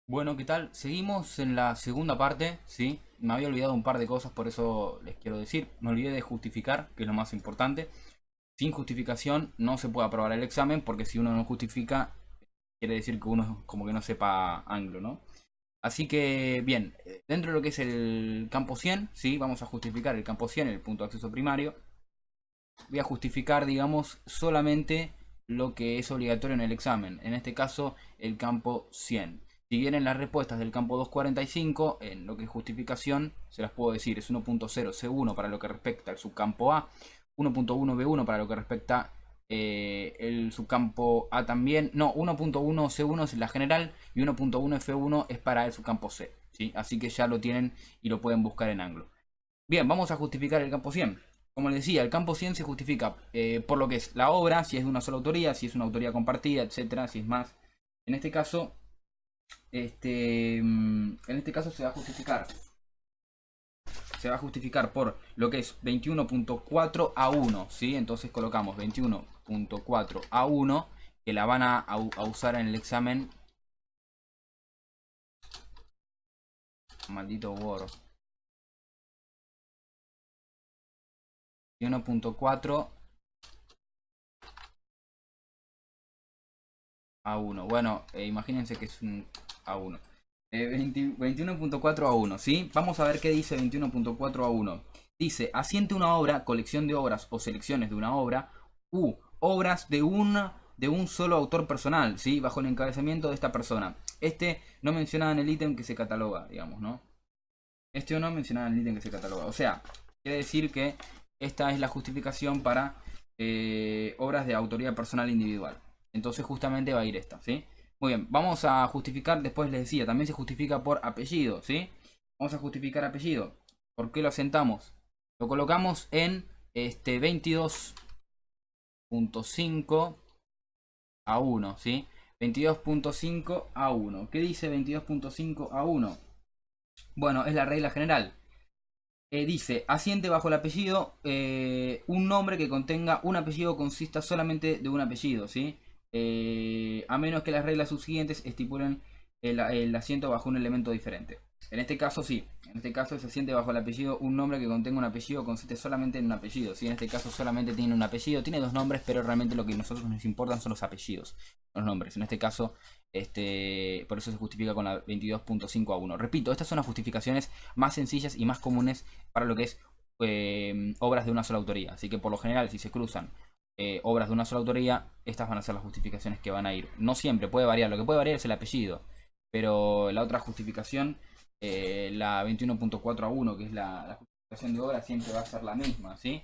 Bueno, ¿qué tal? Seguimos en la segunda parte, ¿sí? Me había olvidado un par de cosas, por eso les quiero decir. Me olvidé de justificar, que es lo más importante. Sin justificación no se puede aprobar el examen, porque si uno no justifica, quiere decir que uno como que no sepa anglo, ¿no? Así que, bien, dentro de lo que es el campo 100, ¿sí? Vamos a justificar el campo 100, el punto de acceso primario. Voy a justificar, digamos, solamente lo que es obligatorio en el examen. En este caso, el campo 100. Si vienen las respuestas del campo 245, en lo que es justificación, se las puedo decir, es 1.0 C1 para lo que respecta al subcampo A, 1.1 B1 para lo que respecta el subcampo A también, no, 1.1 C1 es la general y 1.1 F1 es para el subcampo C, ¿sí? Así que ya lo tienen y lo pueden buscar en ángulo. Bien, vamos a justificar el campo 100. Como les decía, el campo 100 se justifica por lo que es la obra, si es de una sola autoría, si es una autoría compartida, etcétera, si es más. En este caso, en este caso se va a justificar por lo que es 21.4 a 1, ¿sí? Entonces colocamos 21.4 a 1, que la van a usar en el examen. Maldito Word. 21.4 a 1. Bueno, imagínense que es un a 1. 21.4 a 1, ¿sí? Vamos a ver qué dice 21.4 a 1. Dice, asiente una obra, colección de obras o selecciones de una obra, u obras de un solo autor personal, ¿sí? Bajo el encabezamiento de esta persona. Este no mencionaba en el ítem que se cataloga, digamos, ¿no? Este no mencionaba en el ítem que se cataloga. O sea, quiere decir que esta es la justificación para obras de autoría personal individual. Entonces justamente va a ir esta, ¿sí? Muy bien, vamos a justificar, después les decía, también se justifica por apellido, ¿sí? Vamos a justificar apellido. ¿Por qué lo asentamos? Lo colocamos en 22.5 a 1, ¿sí? 22.5 a 1. ¿Qué dice 22.5 a 1? Bueno, es la regla general. Dice, asiente bajo el apellido un nombre que contenga un apellido consista solamente de un apellido, ¿sí? A menos que las reglas subsiguientes estipulen el asiento bajo un elemento diferente. En este caso sí, en este caso se asiente bajo el apellido un nombre que contenga un apellido consiste solamente en un apellido, ¿sí? En este caso solamente tiene un apellido, tiene dos nombres, pero realmente lo que a nosotros nos importan son los apellidos, los nombres. En este caso, por eso se justifica con la 22.5 a 1. Repito, estas son las justificaciones más sencillas y más comunes para lo que es obras de una sola autoría. Así que por lo general, si se cruzan obras de una sola autoría, estas van a ser las justificaciones que van a ir. No siempre, puede variar. Lo que puede variar es el apellido. Pero la otra justificación, la 21.4 a 1, que es la justificación de obra, siempre va a ser la misma, ¿sí?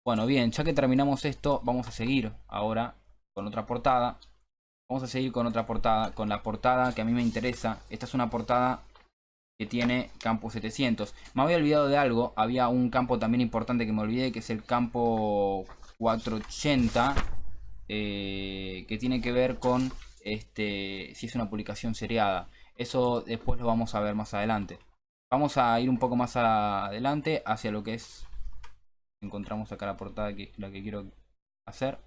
Bueno, bien, ya que terminamos esto, vamos a seguir ahora con otra portada. Vamos a seguir con otra portada, con la portada que a mí me interesa. Esta es una portada que tiene campo 700. Me había olvidado de algo, había un campo también importante que me olvidé, que es el campo 480, que tiene que ver con si es una publicación seriada. Eso después lo vamos a ver más adelante. Vamos a ir un poco más adelante hacia lo que es. Encontramos acá la portada que es la que quiero hacer.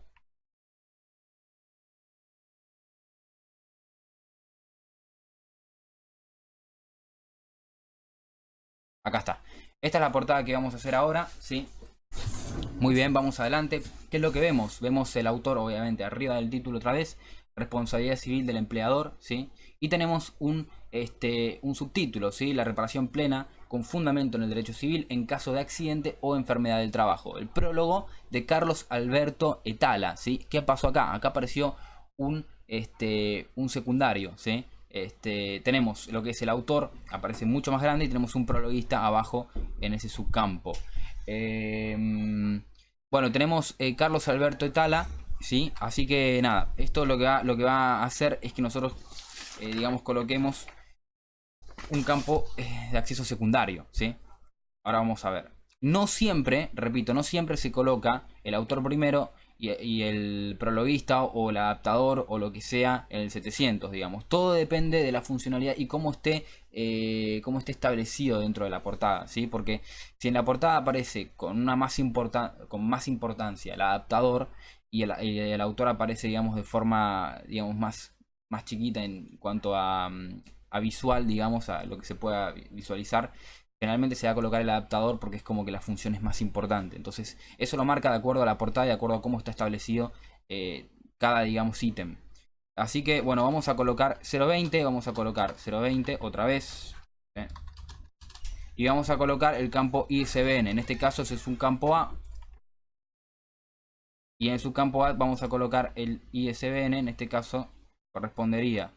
Acá está. Esta es la portada que vamos a hacer ahora, ¿sí? Muy bien, vamos adelante. ¿Qué es lo que vemos? Vemos el autor, obviamente, arriba del título otra vez. Responsabilidad civil del empleador, ¿sí? Y tenemos un subtítulo, ¿sí? La reparación plena con fundamento en el derecho civil en caso de accidente o enfermedad del trabajo. El prólogo de Carlos Alberto Etala, ¿sí? ¿Qué pasó acá? Acá apareció un secundario, ¿sí? Tenemos lo que es el autor, aparece mucho más grande, y tenemos un prologuista abajo en ese subcampo. Bueno, tenemos Carlos Alberto Etala, ¿sí? Así que nada, esto lo que va a hacer es que nosotros, digamos, coloquemos un campo de acceso secundario, ¿sí? Ahora vamos a ver. No siempre, repito, no siempre se coloca el autor primero y el prologuista o el adaptador o lo que sea en el 700, digamos. Todo depende de la funcionalidad y cómo esté establecido dentro de la portada, ¿sí? Porque si en la portada aparece con más importancia el adaptador y el autor aparece, digamos, de forma, digamos, más chiquita en cuanto a a visual, digamos, a lo que se pueda visualizar, generalmente se va a colocar el adaptador porque es como que la función es más importante. Entonces, eso lo marca de acuerdo a la portada y de acuerdo a cómo está establecido cada, digamos, ítem. Así que, bueno, vamos a colocar 0.20, vamos a colocar 0.20 otra vez. Y vamos a colocar el campo ISBN. En este caso, ese es un campo A. Y en su campo A vamos a colocar el ISBN. En este caso, correspondería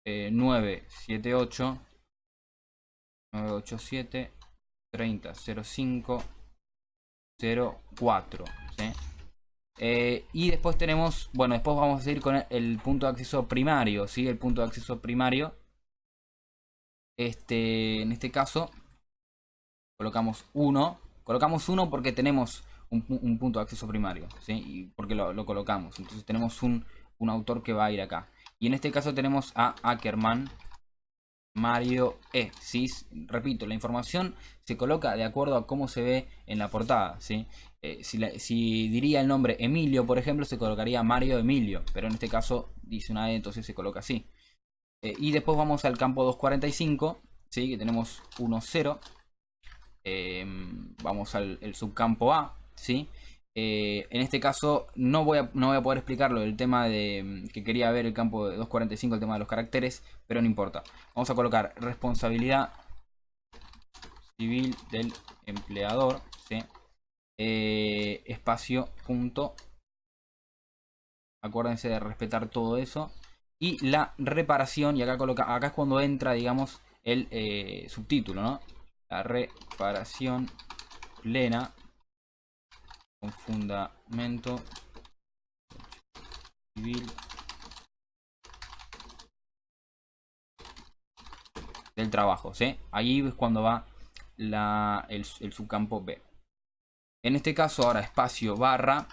978 987 30 05 04. ¿Sí? Y después tenemos, bueno, después vamos a seguir con el punto de acceso primario, ¿sí? El punto de acceso primario. En este caso, colocamos 1. Colocamos 1 porque tenemos un punto de acceso primario, ¿sí? Y porque lo colocamos. Entonces tenemos un autor que va a ir acá. Y en este caso tenemos a Ackerman Mario E. ¿Sí? Repito, la información se coloca de acuerdo a cómo se ve en la portada, ¿sí? Si diría el nombre Emilio, por ejemplo, se colocaría Mario Emilio, pero en este caso dice una E, entonces se coloca así. Y después vamos al campo 245, ¿sí? Que tenemos 1, 0. Vamos al subcampo A, ¿sí? En este caso no voy a poder explicarlo, el tema de que quería ver el campo de 245, el tema de los caracteres, pero no importa. Vamos a colocar responsabilidad civil del empleador, ¿sí? Espacio, punto. Acuérdense de respetar todo eso. Y la reparación, y acá es cuando entra, digamos, el subtítulo, ¿no? La reparación plena con fundamento civil del trabajo, ¿sí? Ahí es cuando va el subcampo B. En este caso ahora espacio barra.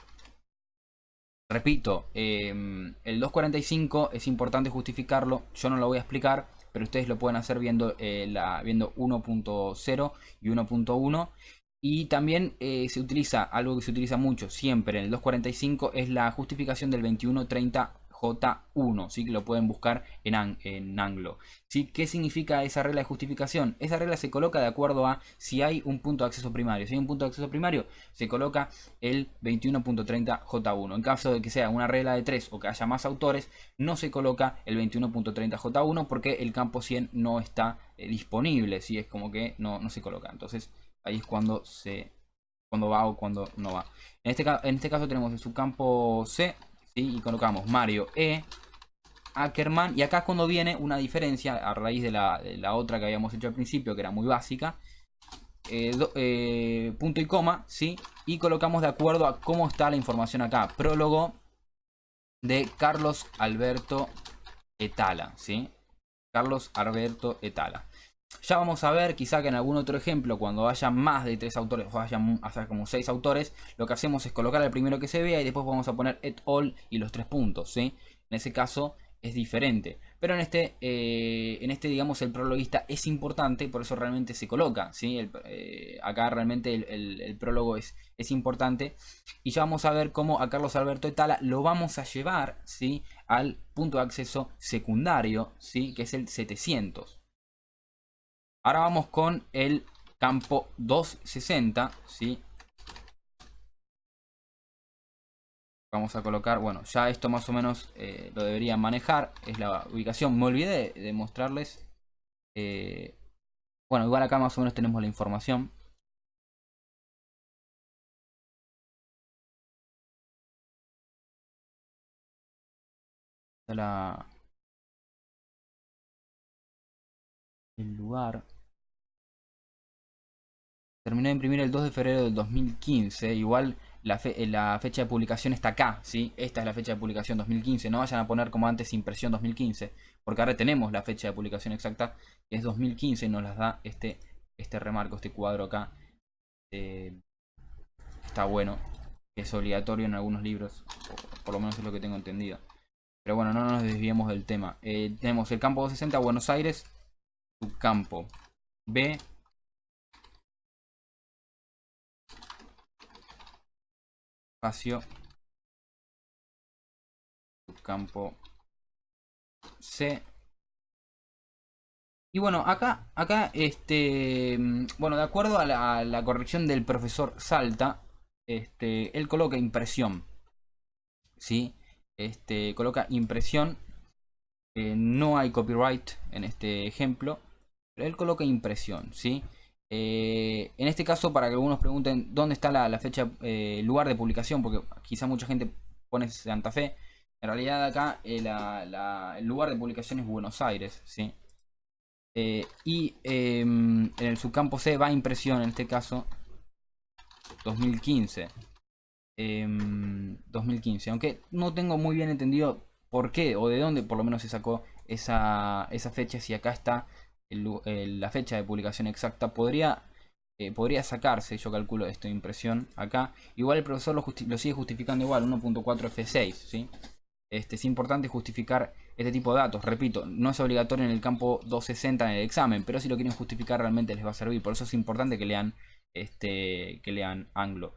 Repito, el 245 es importante justificarlo. Yo no lo voy a explicar, pero ustedes lo pueden hacer viendo, viendo 1.0 y 1.1. Y también se utiliza, algo que se utiliza mucho siempre en el 245, es la justificación del 2130J1, ¿sí? Que lo pueden buscar en Anglo. ¿Sí? ¿Qué significa esa regla de justificación? Esa regla se coloca de acuerdo a si hay un punto de acceso primario. Si hay un punto de acceso primario, se coloca el 21.30J1. En caso de que sea una regla de 3 o que haya más autores, no se coloca el 21.30J1 porque el campo 100 no está disponible. ¿Sí? Es como que no se coloca. Entonces ahí es cuando va o cuando no va. En este caso tenemos el subcampo C, ¿sí? Y colocamos Mario E, Ackerman, y acá es cuando viene una diferencia a raíz de la otra que habíamos hecho al principio, que era muy básica. Punto y coma, ¿sí? Y colocamos de acuerdo a cómo está la información acá. Prólogo de Carlos Alberto Etala, ¿sí? Carlos Alberto Etala. Ya vamos a ver, quizá que en algún otro ejemplo, cuando haya más de 3 autores, o haya como 6 autores, lo que hacemos es colocar el primero que se vea y después vamos a poner et al y los 3 puntos, ¿sí? En ese caso es diferente. Pero en este digamos, el prologuista es importante, por eso realmente se coloca, ¿sí? Acá realmente el prólogo es importante. Y ya vamos a ver cómo a Carlos Alberto Etala lo vamos a llevar, ¿sí? Al punto de acceso secundario, ¿sí? Que es el 700. Ahora vamos con el campo 260, ¿sí? Vamos a colocar, bueno, ya esto más o menos lo deberían manejar. Es la ubicación. Me olvidé de mostrarles. Bueno, igual acá más o menos tenemos la información. El lugar. Terminé de imprimir el 2 de febrero del 2015. Igual la fecha de publicación está acá, ¿sí? Esta es la fecha de publicación 2015. No vayan a poner como antes impresión 2015. Porque ahora tenemos la fecha de publicación exacta. Que es 2015 y nos las da este remarco, este cuadro acá. Está bueno. Es obligatorio en algunos libros. Por lo menos es lo que tengo entendido. Pero bueno, no nos desviemos del tema. Tenemos el campo 260 Buenos Aires. Subcampo B. Espacio. Subcampo C. Y bueno, acá, bueno, de acuerdo a la corrección del profesor Salta, él coloca impresión, ¿sí? Coloca impresión, no hay copyright en este ejemplo, pero él coloca impresión, ¿sí? En este caso, para que algunos pregunten dónde está la fecha, lugar de publicación, porque quizá mucha gente pone Santa Fe, en realidad acá el lugar de publicación es Buenos Aires, ¿sí? Y en el subcampo C va impresión, en este caso 2015. 2015, aunque no tengo muy bien entendido por qué o de dónde por lo menos se sacó esa fecha. Si acá está la fecha de publicación exacta, podría sacarse, yo calculo esto, impresión acá. Igual el profesor lo sigue justificando igual, 1.4 F6, ¿sí? Es importante justificar este tipo de datos. Repito, no es obligatorio en el campo 260 en el examen, pero si lo quieren justificar realmente les va a servir. Por eso es importante que lean Anglo.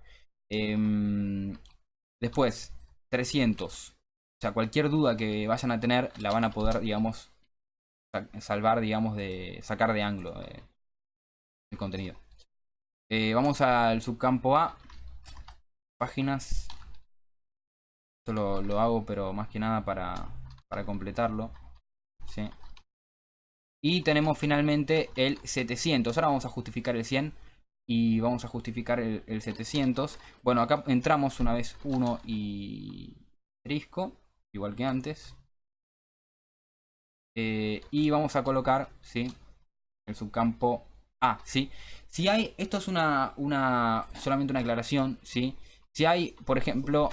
Después, 300. O sea, cualquier duda que vayan a tener la van a poder, digamos, salvar, digamos, sacar de Anglo el contenido. Vamos al subcampo A. Páginas. Esto lo hago, pero más que nada para completarlo, ¿sí? Y tenemos finalmente el 700. Ahora vamos a justificar el 100 y vamos a justificar el 700. Bueno, acá entramos una vez 1 y risco, igual que antes. Y vamos a colocar, ¿sí?, el subcampo A, ¿sí? Si hay, esto es solamente una aclaración, ¿sí? Si hay, por ejemplo,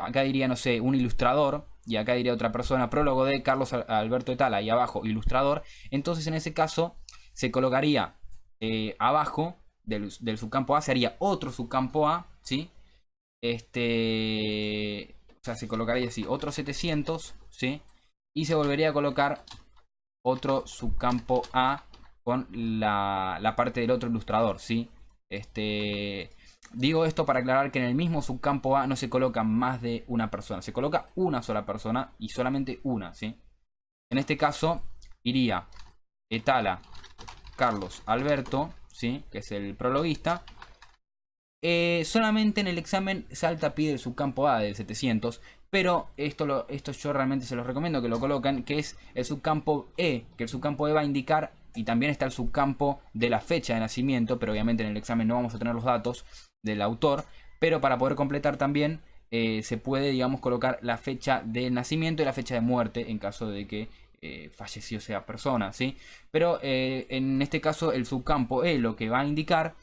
acá diría, no sé, un ilustrador, y acá diría otra persona, prólogo de Carlos Alberto Etala, y abajo ilustrador, entonces en ese caso se colocaría abajo del subcampo A, se haría otro subcampo A, ¿sí? O sea, se colocaría así, otro 700, ¿sí? Y se volvería a colocar otro subcampo A con la parte del otro ilustrador, ¿sí? Digo esto para aclarar que en el mismo subcampo A no se coloca más de una persona. Se coloca una sola persona y solamente una, ¿sí? En este caso iría Etala, Carlos, Alberto, ¿sí?, que es el prologuista. Solamente en el examen Salta pide el subcampo A del 700. Pero esto yo realmente se los recomiendo que lo coloquen, que es el subcampo E. Que el subcampo E va a indicar, y también está el subcampo de la fecha de nacimiento, pero obviamente en el examen no vamos a tener los datos del autor. Pero para poder completar también se puede, digamos, colocar la fecha de nacimiento y la fecha de muerte en caso de que falleció esa persona, ¿sí? Pero en este caso el subcampo E lo que va a indicar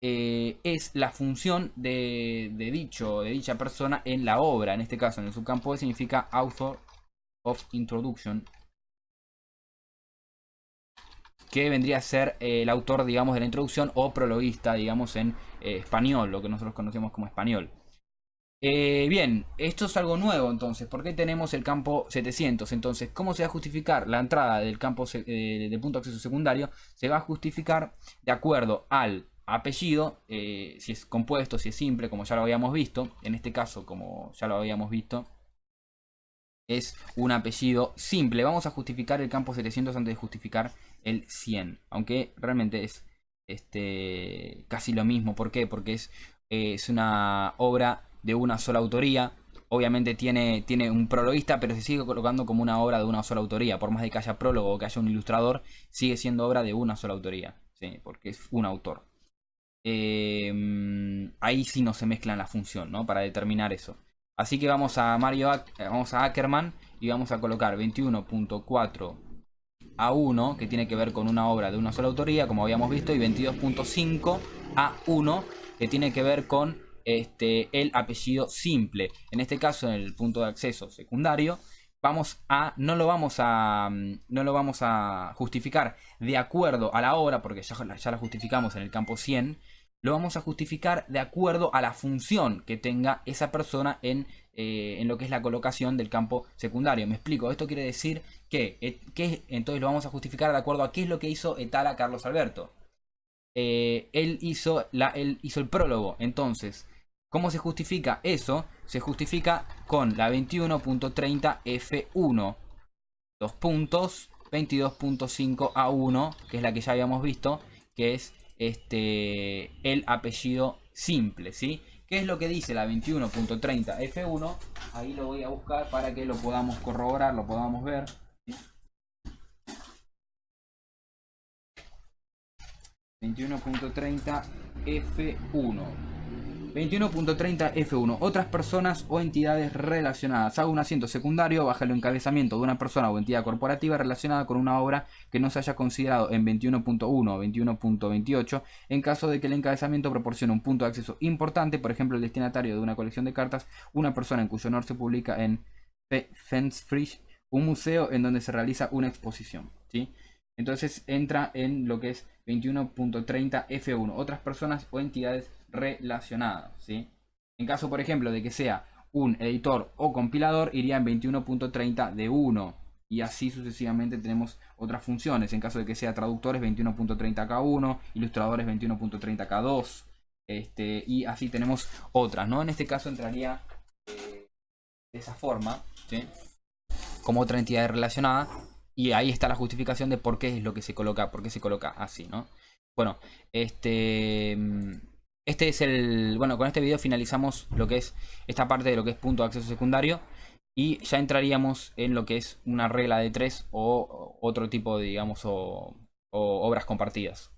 es la función de dicha persona en la obra. En este caso, en el subcampo E significa Author of Introduction, que vendría a ser el autor, digamos, de la introducción, o prologuista, digamos, en español, lo que nosotros conocemos como español. Bien, esto es algo nuevo entonces. ¿Por qué tenemos el campo 700? Entonces, ¿cómo se va a justificar la entrada del campo del punto de acceso secundario? Se va a justificar de acuerdo al apellido, si es compuesto, si es simple, como ya lo habíamos visto. En este caso, como ya lo habíamos visto, es un apellido simple. Vamos a justificar el campo 700 antes de justificar el 100. Aunque realmente es casi lo mismo. ¿Por qué? Porque es una obra de una sola autoría. Obviamente tiene un prologuista, pero se sigue colocando como una obra de una sola autoría. Por más de que haya prólogo o que haya un ilustrador, sigue siendo obra de una sola autoría, ¿sí? Porque es un autor. Ahí sí no se mezclan la función, ¿no?, para determinar eso. Así que vamos a Ackermann y vamos a colocar 21.4 A1, que tiene que ver con una obra de una sola autoría, como habíamos visto, y 22.5 A1, que tiene que ver con el apellido simple. En este caso, en el punto de acceso secundario, no lo vamos a justificar de acuerdo a la obra, porque ya la justificamos en el campo 100. Lo vamos a justificar de acuerdo a la función que tenga esa persona en lo que es la colocación del campo secundario. Me explico, esto quiere decir que entonces lo vamos a justificar de acuerdo a qué es lo que hizo Etala Carlos Alberto. Él hizo el prólogo. Entonces, ¿cómo se justifica eso? Se justifica con la 21.30 F1, dos puntos, 22.5 A1, que es la que ya habíamos visto, que es el apellido simple, ¿sí? ¿Qué es lo que dice la 21.30 F1? Ahí lo voy a buscar para que lo podamos corroborar, lo podamos ver, ¿sí? 21.30 F1. 21.30 F1. Otras personas o entidades relacionadas. Haga un asiento secundario bajo el encabezamiento de una persona o entidad corporativa relacionada con una obra que no se haya considerado en 21.1 o 21.28 en caso de que el encabezamiento proporcione un punto de acceso importante, por ejemplo el destinatario de una colección de cartas, una persona en cuyo honor se publica en Fensfrisch, un museo en donde se realiza una exposición, ¿sí? Entonces entra en lo que es 21.30 F1, otras personas o entidades relacionadas, ¿sí? En caso, por ejemplo, de que sea un editor o compilador, iría en 21.30 D1. Y así sucesivamente tenemos otras funciones. En caso de que sea traductores, 21.30 K1, ilustradores, 21.30 K2. Y así tenemos otras, ¿no? En este caso entraría de esa forma, ¿sí? Como otra entidad relacionada. Y ahí está la justificación de por qué es lo que se coloca, por qué se coloca así, ¿no? Bueno, este es el... Bueno, con este video finalizamos lo que es esta parte de lo que es punto de acceso secundario. Y ya entraríamos en lo que es una regla de 3 o otro tipo de, digamos, o obras compartidas.